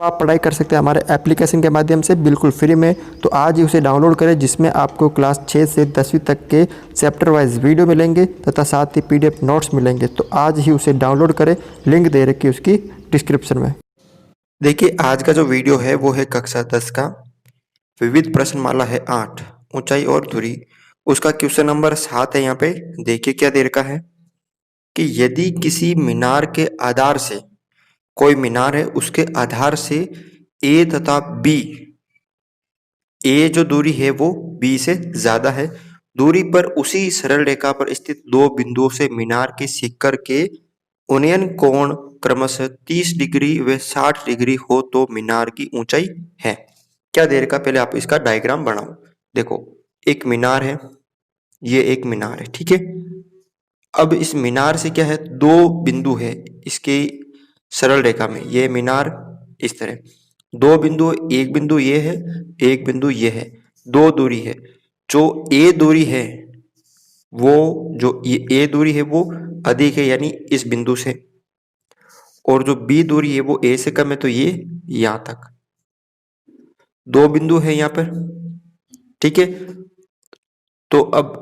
आप पढ़ाई कर सकते हैं हमारे एप्लीकेशन के माध्यम से बिल्कुल फ्री में। तो आज ही उसे डाउनलोड करें, जिसमें आपको क्लास 6 से 10वीं तक के चैप्टर वाइज वीडियो मिलेंगे तथा साथ ही पीडीएफ नोट्स मिलेंगे। तो आज ही उसे डाउनलोड करें, लिंक दे रखी है उसकी डिस्क्रिप्शन में। देखिए, आज का जो वीडियो है वो है कक्षा 10 का। विविध प्रश्नमाला है 8, ऊंचाई और दूरी। उसका क्वेश्चन नंबर 7 है। यहाँ पे देखिए क्या दे रखा है कि यदि किसी मीनार के आधार से, कोई मीनार है उसके आधार से ए तथा बी, ए जो दूरी है वो बी से ज्यादा है, दूरी पर उसी सरल रेखा पर स्थित दो बिंदुओं से मीनार के शिखर के उन्नयन कोण क्रमशः 30 डिग्री व 60 डिग्री हो तो मीनार की ऊंचाई है। क्या दे रखा, पहले आप इसका डायग्राम बनाओ। देखो, एक मीनार है, ये एक मीनार है, ठीक है। अब इस मीनार से क्या है, दो बिंदु है इसके सरल रेखा में। ये मीनार इस तरह दो बिंदु, एक बिंदु ये है, एक बिंदु ये है, दो दूरी है। जो ए दूरी है वो, जो ये ए दूरी है वो अधिक है, यानी इस बिंदु से, और जो बी दूरी है वो ए से कम है, तो ये यहां तक दो बिंदु है यहाँ पर, ठीक है। तो अब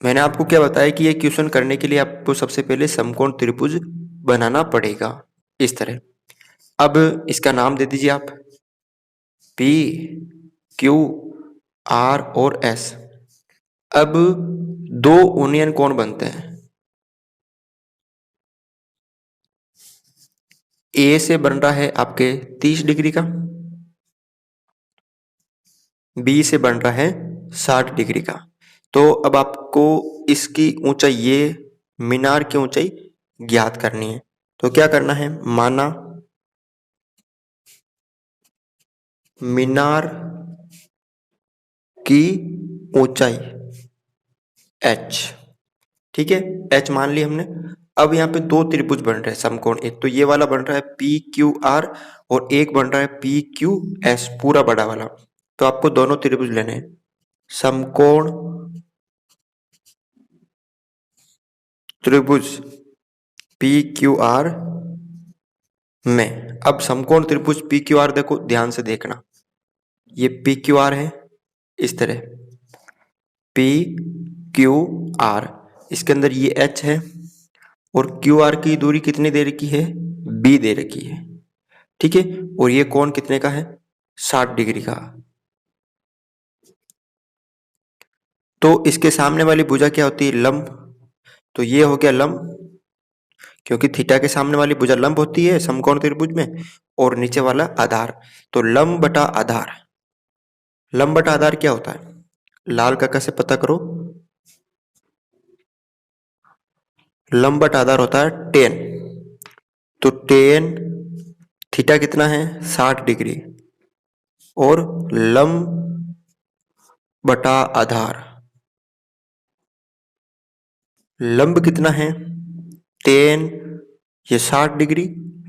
मैंने आपको क्या बताया कि ये क्वेश्चन करने के लिए आपको सबसे पहले समकोण त्रिभुज बनाना पड़ेगा इस तरह। अब इसका नाम दे दीजिए आप, पी क्यू आर और एस। अब दो यूनियन कोण बनते हैं। ए से बन रहा है आपके 30 डिग्री का, बी से बन रहा है 60 डिग्री का। तो अब आपको इसकी ऊंचाई, ये मीनार की ऊंचाई ज्ञात करनी है। तो क्या करना है, माना मीनार की ऊंचाई h, ठीक है, h मान ली हमने। अब यहाँ पे दो त्रिभुज बन रहे हैं समकोण, एक तो ये वाला बन रहा है पी क्यू आर और एक बन रहा है पी क्यू एस, पूरा बड़ा वाला। तो आपको दोनों त्रिभुज लेने हैं। समकोण त्रिभुज पी क्यू आर में, अब समकोण त्रिभुज पी क्यू आर देखो, ध्यान से देखना, ये पी क्यू आर है इस तरह, पी क्यू आर, इसके अंदर ये एच है और क्यू आर की दूरी कितनी दे रखी है, बी दे रखी है, ठीक है। और ये कोण कितने का है, 60 डिग्री का। तो इसके सामने वाली भुजा क्या होती है, लंब। तो ये हो गया लंब, क्योंकि थीटा के सामने वाली भुजा लंब होती है समकोण त्रिभुज में, और नीचे वाला आधार। तो लंब बटा आधार, लंब बटा आधार क्या होता है, लाल कक्का से पता करो। लंब बटा आधार होता है 10। तो 10 थीटा कितना है, 60 डिग्री, और लंब बटा आधार, लंब कितना है 10, ये 60 डिग्री,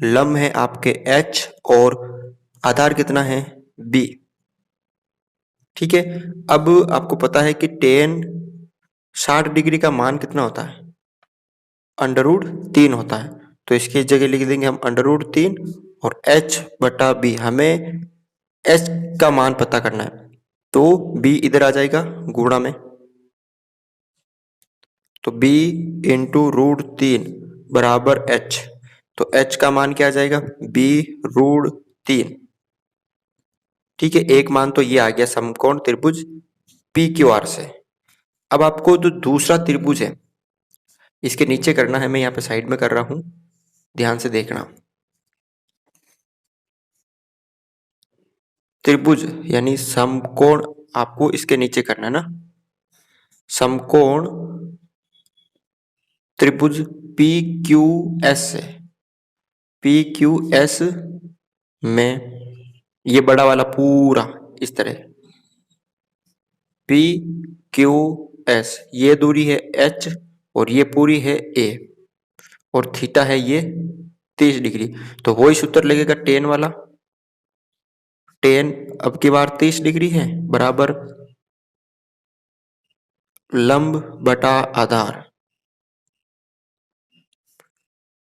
लंब है आपके h और आधार कितना है b, ठीक है। अब आपको पता है कि 10 60 डिग्री का मान कितना होता है, √3 होता है। तो इसकी जगह लिख देंगे हम √3 और h बटा बी, हमें h का मान पता करना है। तो b इधर आ जाएगा गुणा में, तो b √3 बराबर h। तो h का मान क्या आ जाएगा, b√3, ठीक है। एक मान तो ये आ गया समकोण त्रिभुज पी क्यू आर से। अब आपको जो दूसरा त्रिभुज है इसके नीचे करना है, मैं यहाँ पे साइड में कर रहा हूं, ध्यान से देखना। त्रिभुज यानी समकोण आपको इसके नीचे करना है ना, समकोण त्रिभुज पी क्यू एस से, पी क्यू एस में ये बड़ा वाला पूरा इस तरह पी क्यू एस, ये दूरी है h और ये पूरी है a, और थीटा है ये 30 डिग्री। तो वही सूत्र लगेगा 10 वाला, 10 अब की बार 30 डिग्री है, बराबर लंब बटा आधार,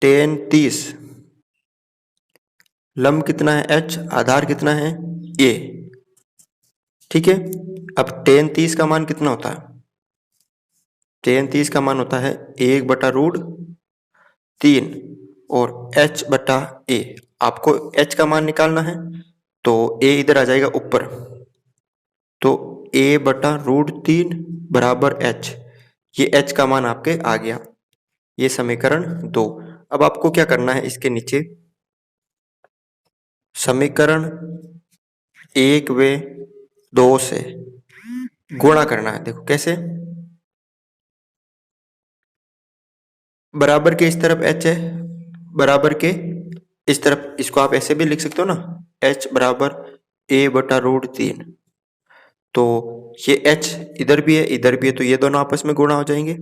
10 30 लंब कितना है h, आधार कितना है a। ठीक है, अब tan 30 का मान कितना होता है? tan 30 का मान होता है 1/√3 और h बटा a। आपको h का मान निकालना है तो a इधर आ जाएगा ऊपर, तो a/√3 बराबर h। ये h का मान आपके आ गया। ये समीकरण 2। अब आपको क्या करना है, इसके नीचे समीकरण 1 व 2 से गुणा करना है। देखो कैसे, बराबर के इस तरफ h है, बराबर के इस तरफ, इसको आप ऐसे भी लिख सकते हो ना, h बराबर a/√3। तो ये h इधर भी है इधर भी है, तो ये दोनों आपस में गुणा हो जाएंगे।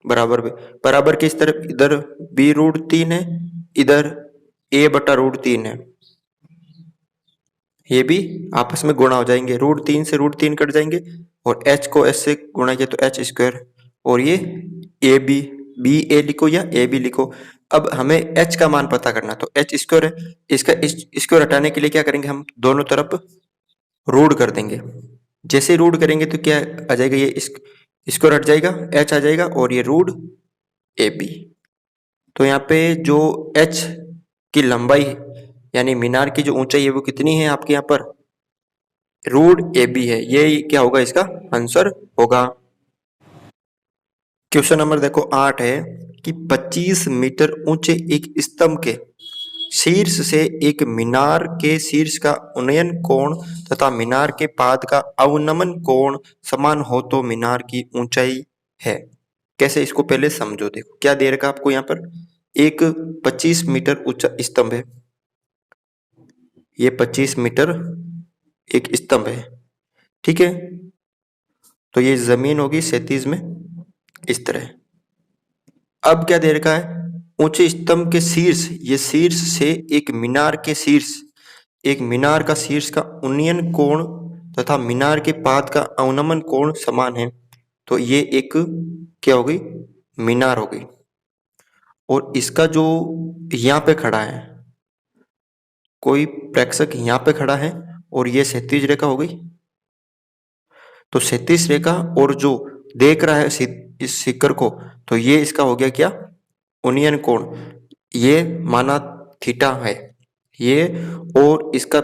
बराबर में, बराबर के इस तरफ इधर b√3 है, इधर a/√3 है, ये भी आपस में गुणा हो जाएंगे। √3 से √3 कट जाएंगे और h को s से गुणा किया तो h², और ये a b a लिखो या a b लिखो। अब हमें h का मान पता करना, तो h² है, इसका स्क्वायर हटाने के लिए क्या करेंगे, हम दोनों तरफ रूट कर देंगे। जैसे रूट करेंगे तो क्या आ जाएगा, ये स्क्वायर हट जाएगा, h आ जाएगा और ये रूट ab। तो यहाँ पे जो h की लंबाई यानी मीनार की जो ऊंचाई है वो कितनी है आपके यहाँ पर, रूट ab है। ये क्या होगा, इसका आंसर होगा। क्वेश्चन नंबर देखो 8 है कि 25 मीटर ऊंचे एक स्तंभ के शीर्ष से एक मीनार के शीर्ष का उन्नयन कोण तथा मीनार के पाद का अवनमन कोण समान हो तो मीनार की ऊंचाई है। कैसे, इसको पहले समझो। देखो क्या दे रखा आपको यहाँ पर, एक 25 मीटर ऊंचा स्तंभ है, ये 25 मीटर एक स्तंभ है, ठीक है। तो ये जमीन होगी 37 में इस तरह। अब क्या दे रखा है, ऊंचे स्तंभ के शीर्ष, ये शीर्ष से एक मीनार के शीर्ष, एक मीनार का शीर्ष का उन्नयन कोण तथा मीनार के पाद का अवनमन कोण समान है। तो ये एक क्या हो गई, मीनार हो गई। और इसका जो यहाँ पे खड़ा है, कोई प्रेक्षक यहाँ पे खड़ा है और ये क्षैतिज रेखा हो गई। तो क्षैतिज रेखा और जो देख रहा है इस शिखर को, तो ये इसका हो गया क्या, उन्नयन कोण। ये माना थीटा है ये, और इसका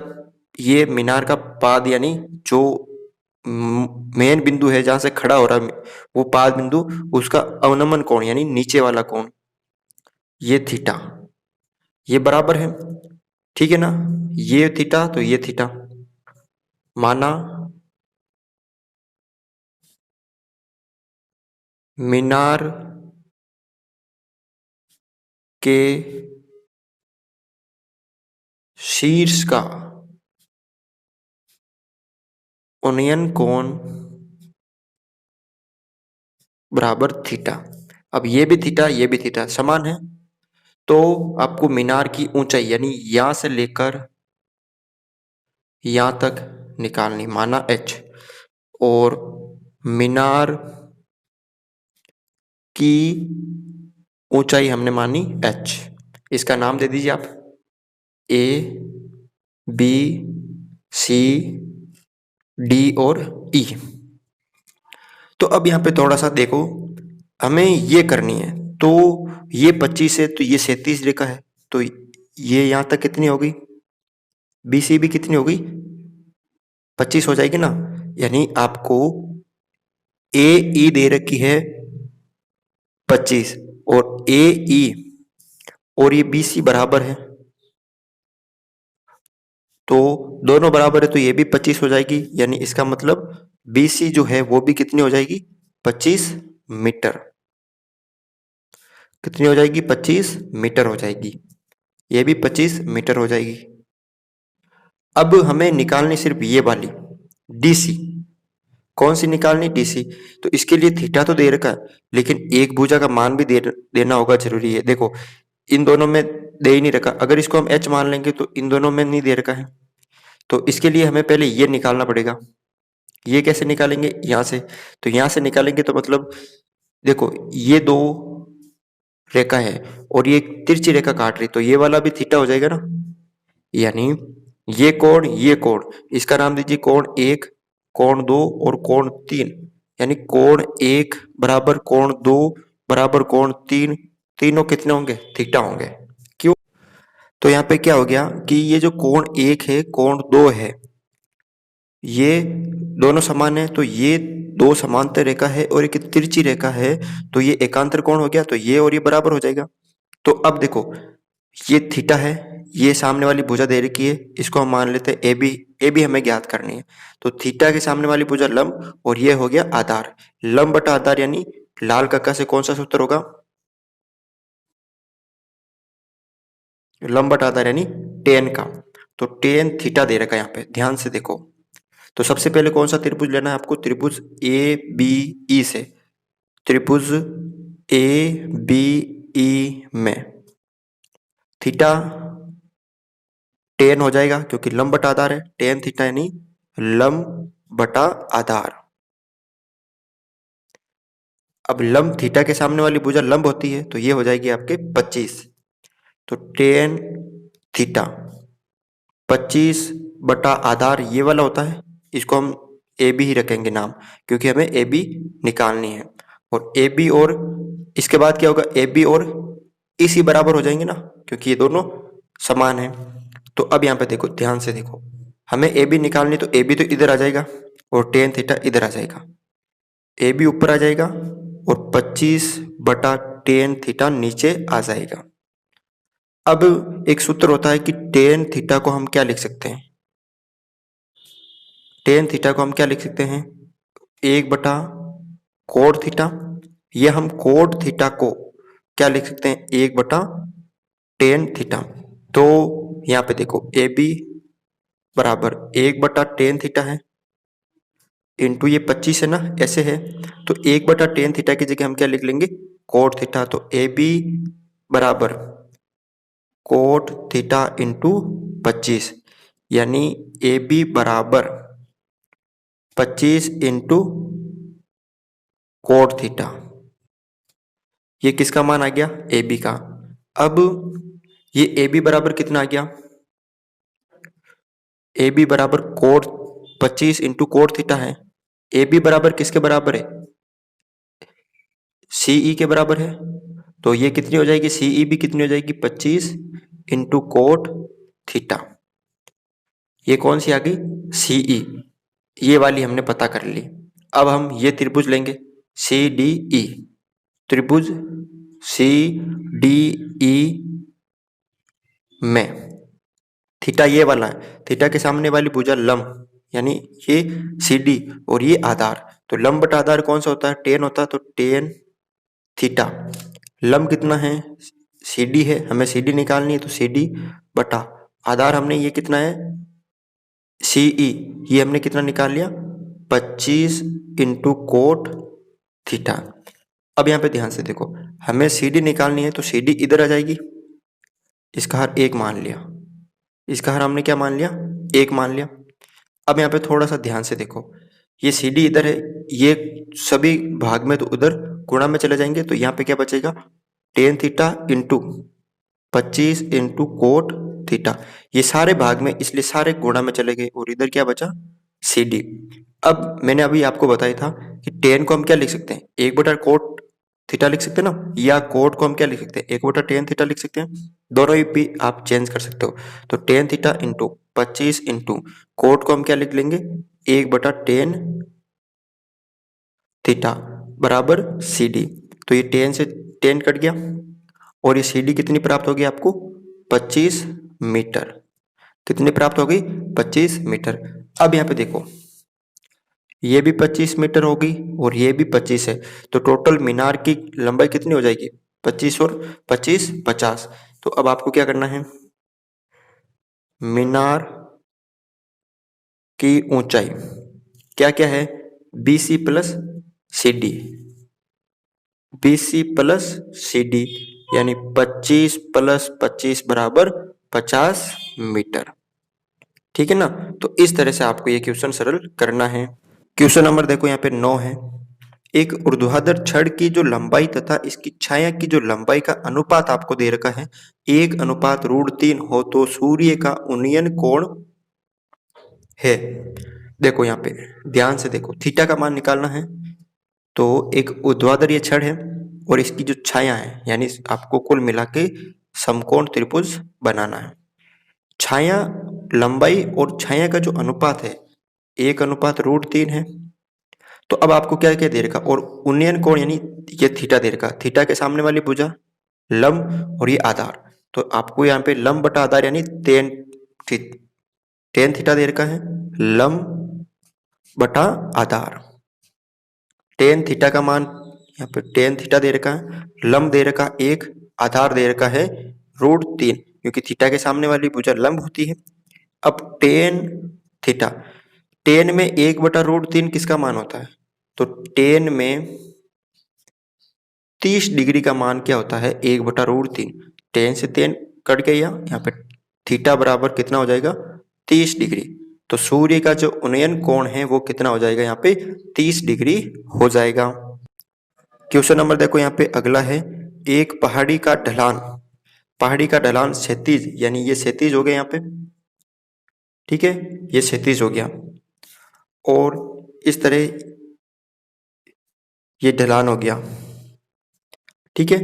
ये मीनार का पाद यानी जो मेन बिंदु है जहां से खड़ा हो रहा है वो पाद बिंदु, उसका अवनमन कोण यानी नीचे वाला कोण, ये थीटा, ये बराबर है, ठीक है ना। ये थीटा तो ये थीटा, माना मीनार के शीर्ष का उन्नयन कोण बराबर थीटा। अब ये भी थीटा ये भी थीटा समान है, तो आपको मीनार की ऊंचाई यानी यहां से लेकर यहां तक निकालनी, माना h, और मीनार की ऊंचाई हमने मानी h। इसका नाम दे दीजिए आप a b c d और e। तो अब यहाँ पे थोड़ा सा देखो, हमें ये करनी है, तो ये 25 है तो ये 37 रेखा है, तो ये यहाँ तक कितनी होगी, BC भी कितनी होगी, 25 हो जाएगी ना। यानी आपको AE दे रखी है 25 और AE और ये BC बराबर है, तो दोनों बराबर है तो ये भी 25 हो जाएगी। यानी इसका मतलब BC जो है वो भी कितनी हो जाएगी, 25 मीटर। कितनी हो जाएगी, 25 मीटर हो जाएगी। ये भी 25 मीटर हो जाएगी। अब हमें निकालनी सिर्फ ये वाली DC। कौन सी निकालनी, DC। तो इसके लिए थीटा तो दे रखा है, लेकिन एक भुजा का मान भी देना होगा, जरूरी है। देखो इन दोनों में दे ही नहीं रखा, अगर इसको हम h मान लेंगे तो इन दोनों में नहीं दे रखा है, तो इसके लिए हमें पहले ये निकालना पड़ेगा। ये कैसे निकालेंगे, यहाँ से। तो यहाँ से निकालेंगे तो मतलब देखो ये दो रेखा है और ये तिरछी रेखा काट रही, तो ये वाला भी थीटा हो जाएगा ना, यानी ये कोण इसका नाम दीजिए कोण 1, कोण 2 और कोण 3। यानी कोण 1 बराबर कोण 2 बराबर कोण 3, तीनों कितने होंगे? थीटा होंगे। क्यों? तो यहाँ पे क्या हो गया कि ये जो कोण 1 है, कोण 2 है, ये दोनों समान है, तो ये दो समांतर रेखा है और एक तिरछी रेखा है, तो ये एकांतर कोण हो गया, तो ये और ये बराबर हो जाएगा। तो अब देखो, ये थीटा है, ये सामने वाली भुजा दे रखी है, इसको हम मान लेते हैं ए बी। ए बी हमें ज्ञात करनी है, तो थीटा के सामने वाली भुजा लंब और ये हो गया आधार। लंब बटा आधार यानी लाल कक्का से कौन सा सूत्र होगा? लंब बटा आधार यानी टेन का। तो टेन थीटा दे रखा है यहाँ पे, ध्यान से देखो। तो सबसे पहले कौन सा त्रिभुज लेना है आपको? त्रिभुज ए बी ई से। त्रिभुज ए बी ई में थीटा टेन हो जाएगा, क्योंकि लंब बटा आधार है, टेन थीटा यानी लंब बटा आधार। अब लंब थीटा के सामने वाली भुजा लंब होती है, तो ये हो जाएगी आपके 25। तो टेन थीटा 25 बटा आधार ये वाला होता है, इसको हम ए बी ही रखेंगे नाम, क्योंकि हमें ए बी निकालनी है। और ए बी और इसके बाद क्या होगा? ए बी और इसी बराबर हो जाएंगे ना, क्योंकि ये दोनों समान है। तो अब यहाँ पे देखो, ध्यान से देखो, हमें ए बी निकालनी, तो ए बी तो इधर आ जाएगा और टेन थीटा इधर आ जाएगा। ए बी ऊपर आ जाएगा और 25 बटा टेन थीटा नीचे आ जाएगा। अब एक सूत्र होता है कि टेन थीटा को हम क्या लिख सकते हैं? टेन थीटा को हम क्या लिख सकते हैं? 1 बटा कोड थीटा। ये हम कोड थीटा को क्या लिख सकते हैं? 1 बटा टेन थीटा। तो यहाँ पे देखो, ए बी बराबर 1 बटा टेन थीटा है, इंटू ये 25 है ना, ऐसे है। तो 1 बटा टेन थीटा की जगह हम क्या लिख लेंगे? Cot theta. तो ए बी बराबर कोट थीटा इंटू 25, यानी ए बी बराबर 25 इंटू कोट थीटा। ये किसका मान आ गया? ए बी का। अब ये ए बी बराबर कितना आ गया? ए बी बराबर कोट 25 इंटू कोट थीटा है। ए बी बराबर किसके बराबर है? सीई के बराबर है। तो ये कितनी हो जाएगी? सीई भी कितनी हो जाएगी? 25 इंटू कोट थीटा। ये कौन सी आ गई? सीई। ये वाली हमने पता कर ली। अब हम ये त्रिभुज लेंगे सी डी ई। त्रिभुज सी डी ई में थीटा ये वाला है, थीटा के सामने वाली भुजा लंब, यानी ये सी डी और ये आधार। तो लंब बटा आधार कौन सा होता है? टेन होता है। तो टेन थीटा, लंब कितना है? सी डी है, हमें सी डी निकालनी है, तो सी डी बटा आधार हमने ये कितना है? सीई, ये हमने कितना निकाल लिया? 25 इंटू कोट थीटा। अब यहाँ पे ध्यान से देखो, हमें सी डी निकालनी है, तो सी डी इधर आ जाएगी, इसका हर एक मान लिया, इसका हर हमने क्या मान लिया? एक मान लिया। अब यहाँ पे थोड़ा सा ध्यान से देखो, ये सी डी इधर है, ये सभी भाग में तो उधर गुणा में चले जाएंगे, तो यहाँ पे क्या बचेगा? Tan theta into 25 into cot theta. ये सारे भाग में, इसलिए सारे गुणा में चले गए और इधर क्या बचा? C D. अब मैंने अभी आपको बताया था कि टेन को हम क्या लिख सकते हैं? 1 बटा कोट थीटा लिख सकते हैं ना, या कोट को हम क्या लिख सकते हैं? 1 बटा टेन थीटा लिख सकते हैं। दोनों ही भी आप चेंज कर सकते हो। तो tan theta into 25 into coat को हम क्या लिख लेंगे? 1 बटा टेन थीटा बराबर सी डी। तो ये टेन से टेन कट गया और ये सी डी कितनी प्राप्त होगी आपको? 25 मीटर। कितनी प्राप्त हो गई? 25 मीटर। अब यहाँ पे देखो, ये भी 25 मीटर होगी और ये भी 25 है, तो टोटल मीनार की लंबाई कितनी हो जाएगी? 25 और 25 50। तो अब आपको क्या करना है? मीनार की ऊंचाई क्या क्या है? BC plus CD, BC plus CD, यानी 25 प्लस 25 बराबर 50 मीटर। ठीक है ना? तो इस तरह से आपको ये क्वेश्चन सरल करना है। क्वेश्चन नंबर देखो यहाँ पे 9 है। एक ऊर्ध्वाधर छड़ की जो लंबाई तथा इसकी छाया की जो लंबाई का अनुपात आपको दे रखा है 1:√3 हो तो सूर्य का उन्नयन कोण है। देखो यहाँ पे ध्यान से देखो, थीटा का मान निकालना है। तो एक ऊर्ध्वाधर ये छड़ है और इसकी जो छाया है, यानी आपको कुल मिला के समकोण त्रिभुज बनाना है। छाया लंबाई और छाया का जो अनुपात है 1:√3 है। तो अब आपको क्या क्या दे रखा, और उन्नयन कोण यानी ये थीटा दे रखा, थीटा के सामने वाली भुजा लंब और ये आधार। तो आपको यहाँ पे लंब बटा आधार यानी टेन थीटा दे रखा है, लंब बटा आधार। टेन थीटा का मान यहाँ पे टेन थीटा दे रखा है, लंब दे रखा 1, आधार दे रखा है √3, क्योंकि थीटा के सामने वाली भुजा लंब होती है। अब टेन थीटा, टेन में 1/√3 किसका मान होता है? तो टेन में 30 डिग्री का मान क्या होता है? 1/√3। टेन से टेन कट गया, यहाँ पे थीटा बराबर कितना हो जाएगा? 30 डिग्री। तो सूर्य का जो उन्नयन कोण है वो कितना हो जाएगा? यहाँ पे 30 डिग्री हो जाएगा। क्वेश्चन नंबर देखो यहाँ पे अगला है, एक पहाड़ी का ढलान, पहाड़ी का ढलान क्षैतिज, यानी ये क्षैतिज हो गया यहाँ पे, ठीक है, ये क्षैतिज हो गया, और इस तरह ये ढलान हो गया, ठीक है,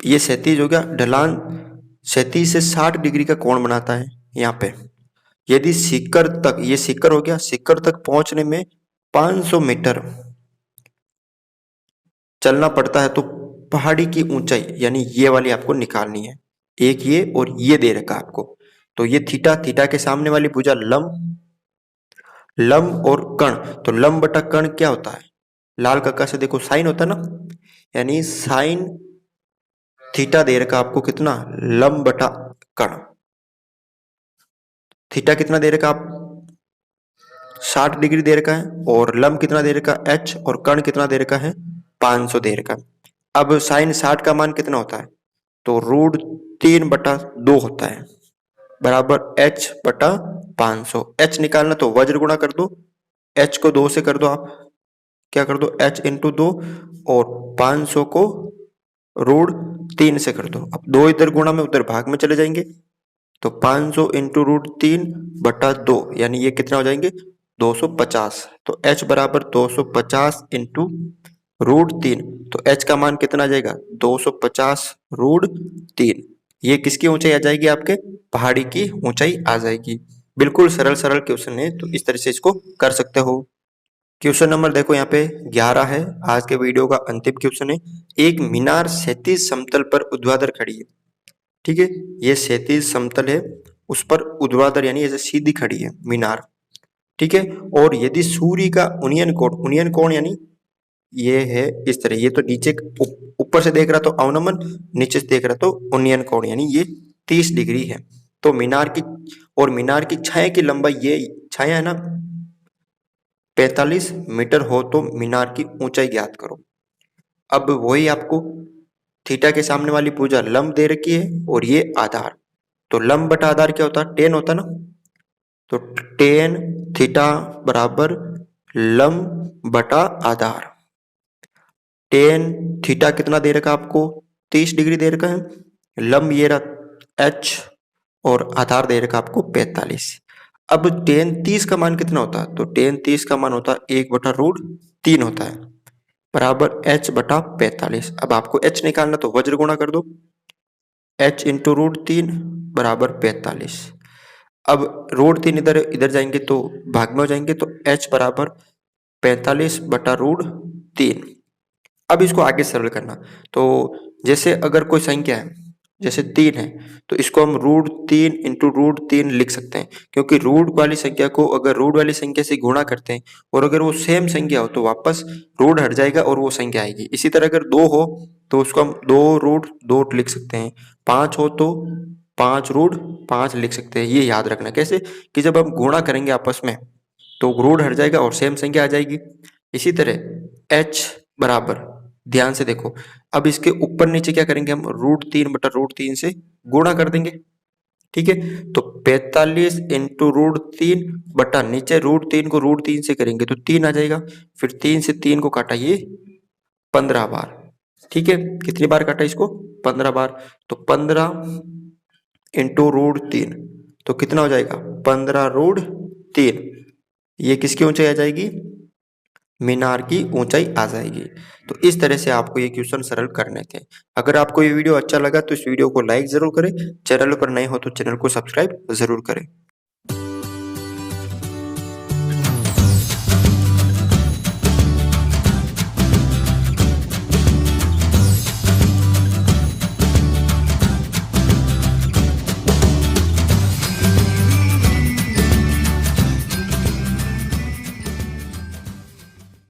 ये क्षैतिज हो गया। ढलान क्षैतिज से 60 डिग्री का कोण बनाता है यहाँ पे। यदि शिखर तक, ये शिखर हो गया, शिखर तक पहुंचने में 500 मीटर चलना पड़ता है, तो पहाड़ी की ऊंचाई यानी ये वाली आपको निकालनी है। एक ये और ये दे रखा आपको। तो ये थीटा, थीटा के सामने वाली भुजा लंब, लंब और कर्ण, तो लंब बटा कर्ण क्या होता है? लाल कक्का से देखो साइन होता है ना, यानी साइन थीटा दे रखा आपको कितना? लंब बटा कर्ण। थीटा कितना दे रखा आप? 60 डिग्री दे रखा है, और लंब कितना दे रखा? h, और कर्ण कितना दे रखा है? 500 दे रखा। अब साइन 60 का मान कितना होता है? तो √3/2 होता है, बराबर h बटा 500। h निकालना तो वज्र गुणा कर दो, h को 2 से कर दो, आप क्या कर दो? h इंटू 2, और 500 को √3 से कर दो। अब 2 इधर गुणा में उधर भाग में चले जाएंगे, तो 500 इंटू √3/2, यानी ये कितना हो जाएंगे? 250। तो h बराबर 250 इंटू √3, तो h का मान कितना आ जाएगा? 250 √3। ये किसकी ऊंचाई आ जाएगी? आपके पहाड़ी की ऊंचाई आ जाएगी। बिल्कुल सरल सरल क्वेश्चन है, तो इस तरह से इसको कर सकते हो। क्वेश्चन नंबर देखो यहाँ पे 11 है, आज के वीडियो का अंतिम क्वेश्चन है। एक मीनार क्षैतिज समतल पर ऊर्ध्वाधर खड़ी है, ठीक है, ये क्षैतिज समतल है, उस पर ऊर्ध्वाधर यानी ऐसे सीधी खड़ी है मीनार, ठीक है। और यदि सूर्य का उन्नयन कोण यानी ये है इस तरह, ये तो नीचे ऊपर से देख रहा तो अवनमन, नीचे से देख रहा तो उन्नयन कोण, यानी ये 30 डिग्री है। तो मीनार की, और मीनार की छाया की लंबाई, ये छाया है ना 45 मीटर हो तो मीनार की ऊंचाई ज्ञात करो। अब वही आपको थीटा के सामने वाली भुजा लंब दे रखी है, और ये आधार। तो लंब बटा आधार क्या होता है? टेन होता ना, तो टेन थीटा बराबर लंब बटा आधार। टेन थीटा कितना दे रखा आपको? 30 डिग्री दे रखा है, लंब ये रहा h, और आधार दे रखा आपको 45। अब टेन 30 का मान कितना होता है? तो टेन 30 का मान होता है 1/√3 होता है, बराबर h बटा 45। अब आपको h निकालना तो वज्र गुणा कर दो, h इंटू √3 बराबर 45। अब √3 इधर इधर जाएंगे तो भाग में हो जाएंगे, तो h बराबर 45/√3। अब इसको आगे सरल करना, तो जैसे अगर कोई संख्या है, जैसे 3 है, तो इसको हम √3 इंटू √3 लिख सकते हैं, क्योंकि रूट वाली संख्या को अगर रूट वाली संख्या से गुणा करते हैं, और अगर वो सेम संख्या हो तो वापस रूट हट जाएगा और वो संख्या आएगी। इसी तरह अगर 2 हो तो उसको हम 2√2 लिख सकते हैं, 5 हो तो 5√5 लिख सकते हैं। ये याद रखना कैसे, कि जब हम गुणा करेंगे आपस में तो रूट हट जाएगा और सेम संख्या आ जाएगी। इसी तरह h बराबर, ध्यान से देखो, अब इसके ऊपर नीचे क्या करेंगे हम? √3/√3 से गुणा कर देंगे, ठीक है। तो 45 इंटू √3 बटा नीचे √3 को √3 से करेंगे तो 3 आ जाएगा, फिर 3 से 3 को काटा ये 15 बार। ठीक है, कितनी बार काटा इसको? 15 बार। तो 15 इंटू √3 तो कितना हो जाएगा? 15√3। ये किसकी ऊंचाई आ जाएगी? मीनार की ऊंचाई आ जाएगी। तो इस तरह से आपको ये क्वेश्चन सरल करने थे। अगर आपको ये वीडियो अच्छा लगा तो इस वीडियो को लाइक जरूर करें, चैनल पर नए हो तो चैनल को सब्सक्राइब जरूर करें।